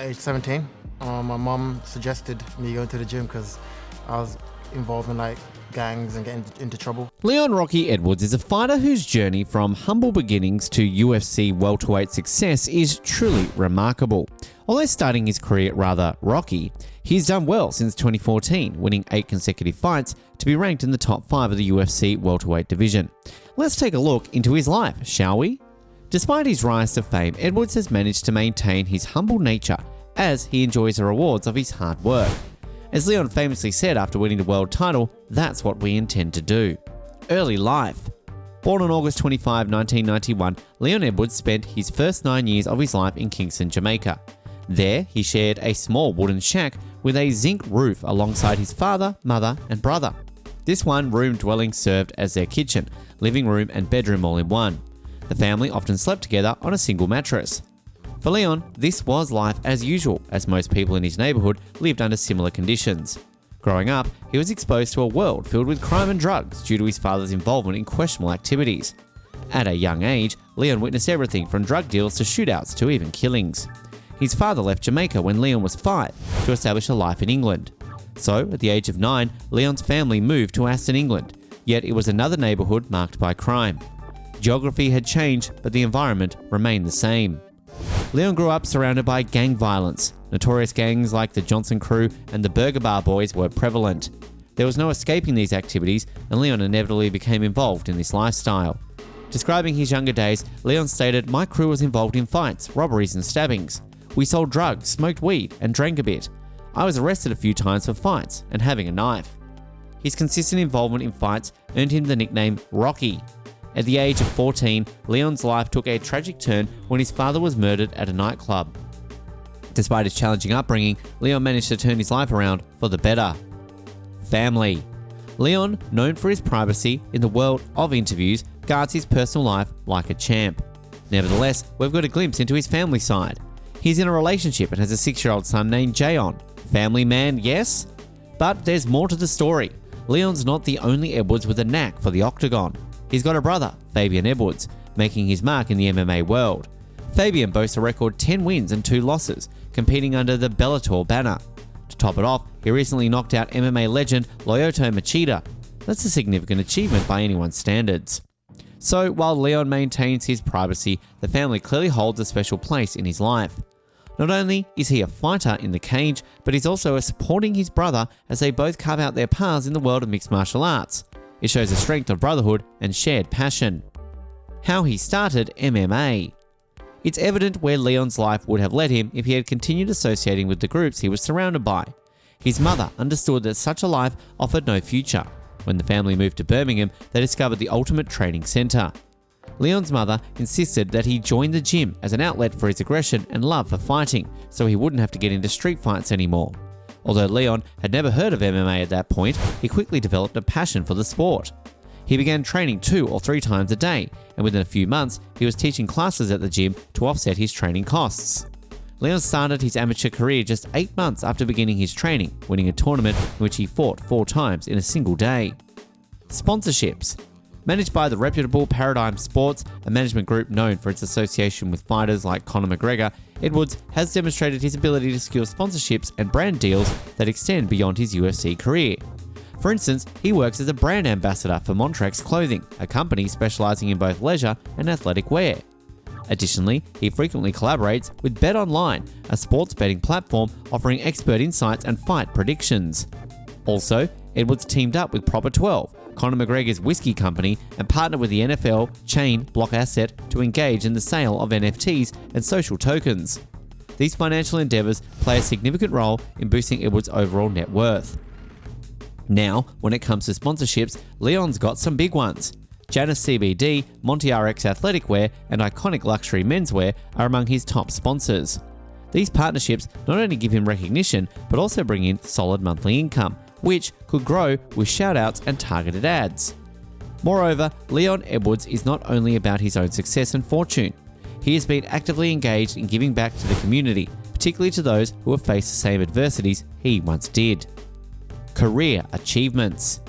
at age 17. My mum suggested me going to the gym because I was involved in like gangs and getting into trouble. Leon Rocky Edwards is a fighter whose journey from humble beginnings to UFC welterweight success is truly remarkable. Although starting his career rather rocky, he's done well since 2014, winning 8 consecutive fights to be ranked in the top 5 of the UFC welterweight division. Let's take a look into his life, shall we? Despite his rise to fame, Edwards has managed to maintain his humble nature as he enjoys the rewards of his hard work. As Leon famously said after winning the world title, that's what we intend to do. Early life. Born on August 25, 1991, Leon Edwards spent his first 9 years of his life in Kingston, Jamaica. There, he shared a small wooden shack with a zinc roof alongside his father, mother, and brother. This one-room dwelling served as their kitchen, living room, and bedroom all in one. The family often slept together on a single mattress. For Leon, this was life as usual, as most people in his neighbourhood lived under similar conditions. Growing up, he was exposed to a world filled with crime and drugs due to his father's involvement in questionable activities. At a young age, Leon witnessed everything from drug deals to shootouts to even killings. His father left Jamaica when Leon was 5 to establish a life in England. So, at the age of 9, Leon's family moved to Aston, England, yet it was another neighbourhood marked by crime. Geography had changed, but the environment remained the same. Leon grew up surrounded by gang violence. Notorious gangs like the Johnson Crew and the Burger Bar Boys were prevalent. There was no escaping these activities, and Leon inevitably became involved in this lifestyle. Describing his younger days, Leon stated, "My crew was involved in fights, robberies and stabbings. We sold drugs, smoked weed, and drank a bit. I was arrested a few times for fights and having a knife." His consistent involvement in fights earned him the nickname Rocky. At the age of 14, Leon's life took a tragic turn when his father was murdered at a nightclub. Despite his challenging upbringing, Leon managed to turn his life around for the better. Family. Leon, known for his privacy in the world of interviews, guards his personal life like a champ. Nevertheless, we've got a glimpse into his family side. He's in a relationship and has a 6-year-old son named Jayon. Family man, yes? But there's more to the story. Leon's not the only Edwards with a knack for the octagon. He's got a brother, Fabian Edwards, making his mark in the MMA world. Fabian boasts a record 10 wins and 2 losses, competing under the Bellator banner. To top it off, he recently knocked out MMA legend Lyoto Machida. That's a significant achievement by anyone's standards. So, while Leon maintains his privacy, the family clearly holds a special place in his life. Not only is he a fighter in the cage, but he's also supporting his brother as they both carve out their paths in the world of mixed martial arts. It shows a strength of brotherhood and shared passion. How he started MMA. It's evident where Leon's life would have led him if he had continued associating with the groups he was surrounded by. His mother understood that such a life offered no future. When the family moved to Birmingham, they discovered the Ultimate Training Centre. Leon's mother insisted that he join the gym as an outlet for his aggression and love for fighting, so he wouldn't have to get into street fights anymore. Although Leon had never heard of MMA at that point, he quickly developed a passion for the sport. He began training 2 or 3 times a day, and within a few months, he was teaching classes at the gym to offset his training costs. Leon started his amateur career just 8 months after beginning his training, winning a tournament in which he fought 4 times in a single day. Sponsorships. Managed by the reputable Paradigm Sports, a management group known for its association with fighters like Conor McGregor, Edwards has demonstrated his ability to secure sponsorships and brand deals that extend beyond his UFC career. For instance, he works as a brand ambassador for Montrex Clothing, a company specializing in both leisure and athletic wear. Additionally, he frequently collaborates with BetOnline, a sports betting platform offering expert insights and fight predictions. Also, Edwards teamed up with Proper 12, Conor McGregor's whiskey company, and partnered with the NFL chain Block Asset to engage in the sale of NFTs and social tokens. These financial endeavors play a significant role in boosting Edwards' overall net worth. Now, when it comes to sponsorships, Leon's got some big ones. Janus CBD, Monty RX Athletic Wear, and Iconic Luxury Menswear are among his top sponsors. These partnerships not only give him recognition, but also bring in solid monthly income, which could grow with shoutouts and targeted ads. Moreover, Leon Edwards is not only about his own success and fortune. He has been actively engaged in giving back to the community, particularly to those who have faced the same adversities he once did. Career achievements.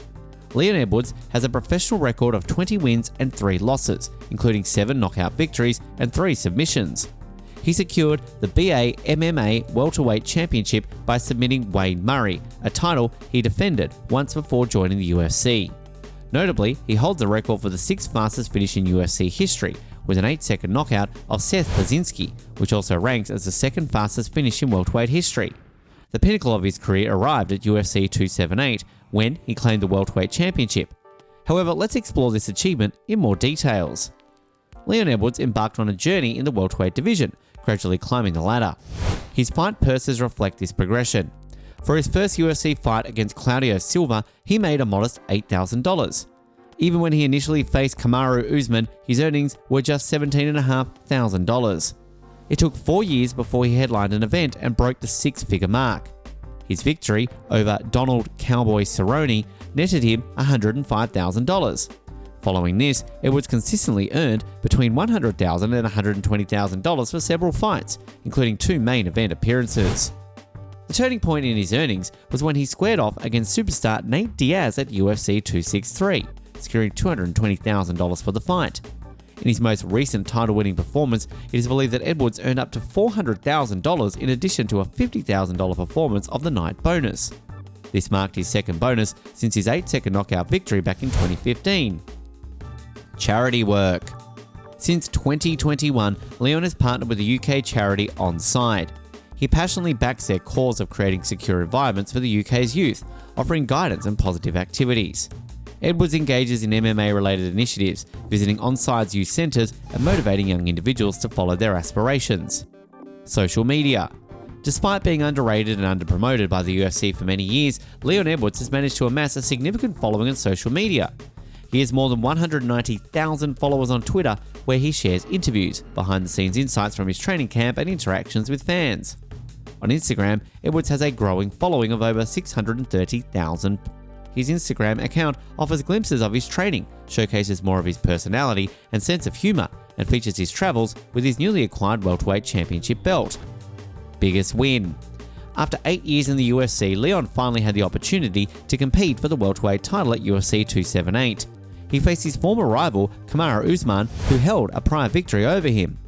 Leon Edwards has a professional record of 20 wins and 3 losses, including 7 knockout victories and 3 submissions. he secured the BA MMA Welterweight Championship by submitting Wayne Murray, a title he defended once before joining the UFC. Notably, he holds the record for the 6th fastest finish in UFC history, with an 8-second knockout of Seth Blazinski, which also ranks as the 2nd fastest finish in welterweight history. The pinnacle of his career arrived at UFC 278 when he claimed the welterweight championship. However, let's explore this achievement in more details. Leon Edwards embarked on a journey in the welterweight division, gradually climbing the ladder. His fight purses reflect this progression. For his first UFC fight against Claudio Silva, he made a modest $8,000. Even when he initially faced Kamaru Usman, his earnings were just $17,500. It took 4 years before he headlined an event and broke the 6-figure mark. His victory over Donald Cowboy Cerrone netted him $105,000. Following this, Edwards consistently earned between $100,000 and $120,000 for several fights, including 2 main event appearances. The turning point in his earnings was when he squared off against superstar Nate Diaz at UFC 263, securing $220,000 for the fight. In his most recent title-winning performance, it is believed that Edwards earned up to $400,000 in addition to a $50,000 performance of the night bonus. This marked his second bonus since his 8-second knockout victory back in 2015. Charity work. Since 2021, Leon has partnered with the UK charity Onside. He passionately backs their cause of creating secure environments for the UK's youth, offering guidance and positive activities. Edwards engages in MMA-related initiatives, visiting Onside's youth centres and motivating young individuals to follow their aspirations. Social media. Despite being underrated and underpromoted by the UFC for many years, Leon Edwards has managed to amass a significant following on social media. He has more than 190,000 followers on Twitter, where he shares interviews, behind-the-scenes insights from his training camp, and interactions with fans. On Instagram, Edwards has a growing following of over 630,000. His Instagram account offers glimpses of his training, showcases more of his personality and sense of humour, and features his travels with his newly acquired welterweight championship belt. Biggest win. After 8 years in the UFC, Leon finally had the opportunity to compete for the welterweight title at UFC 278. He faced his former rival, Kamaru Usman, who held a prior victory over him.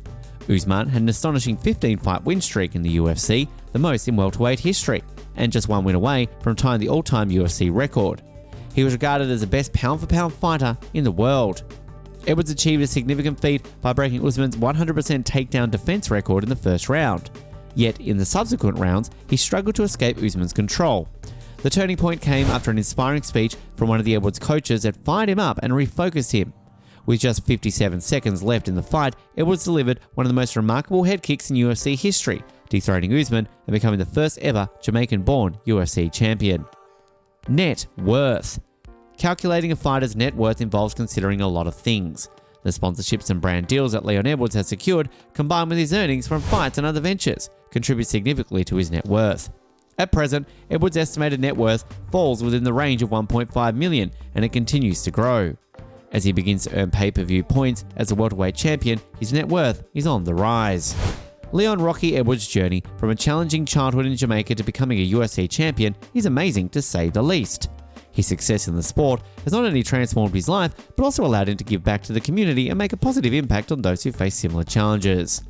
Usman had an astonishing 15-fight win streak in the UFC, the most in welterweight history, and just 1 win away from tying the all-time UFC record. He was regarded as the best pound-for-pound fighter in the world. Edwards achieved a significant feat by breaking Usman's 100% takedown defense record in the first round. Yet, in the subsequent rounds, he struggled to escape Usman's control. The turning point came after an inspiring speech from one of the Edwards coaches that fired him up and refocused him. With just 57 seconds left in the fight, Edwards delivered one of the most remarkable head kicks in UFC history, dethroning Usman and becoming the first ever Jamaican-born UFC champion. Net worth. Calculating a fighter's net worth involves considering a lot of things. The sponsorships and brand deals that Leon Edwards has secured, combined with his earnings from fights and other ventures, contribute significantly to his net worth. At present, Edwards' estimated net worth falls within the range of $1.5 million, and it continues to grow. As he begins to earn pay-per-view points as a welterweight champion, his net worth is on the rise. Leon Rocky Edwards' journey from a challenging childhood in Jamaica to becoming a UFC champion is amazing to say the least. His success in the sport has not only transformed his life, but also allowed him to give back to the community and make a positive impact on those who face similar challenges.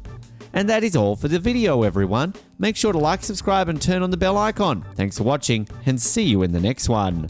And that is all for the video, everyone. Make sure to like, subscribe, and turn on the bell icon. Thanks for watching, and see you in the next one.